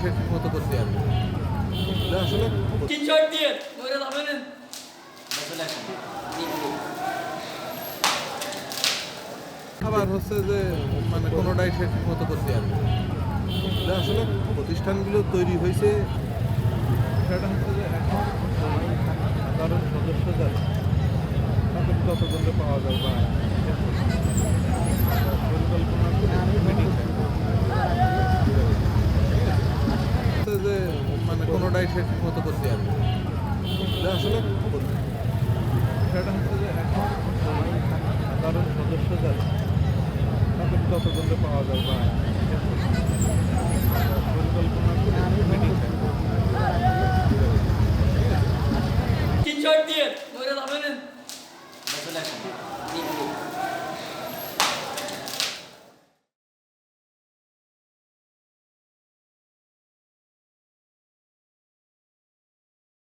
সে ঠিক মতো করতে পারবে এটা আসলে স্ক্রিনশট দিয়ে মরে যাবেন আবার হচ্ছে যে মানে কোনোটাই সে ঠিক মতো করতে পারবে এটা আসলে প্রতিষ্ঠানগুলো তৈরি হয়েছে সেটা হচ্ছে যে এখন সাধারণ সদস্য যারা তাদের যতগুলো পাওয়া যায় বা পরিকল্পনা করে মিটিং হচ্ছে যে মানে কোনোটাই সে ঠিক মতো করতে পারবে এটা আসলে সেটা হচ্ছে যে এখন সাধারণ সদস্য যারা তাদের যতগুলো পাওয়া যায় বা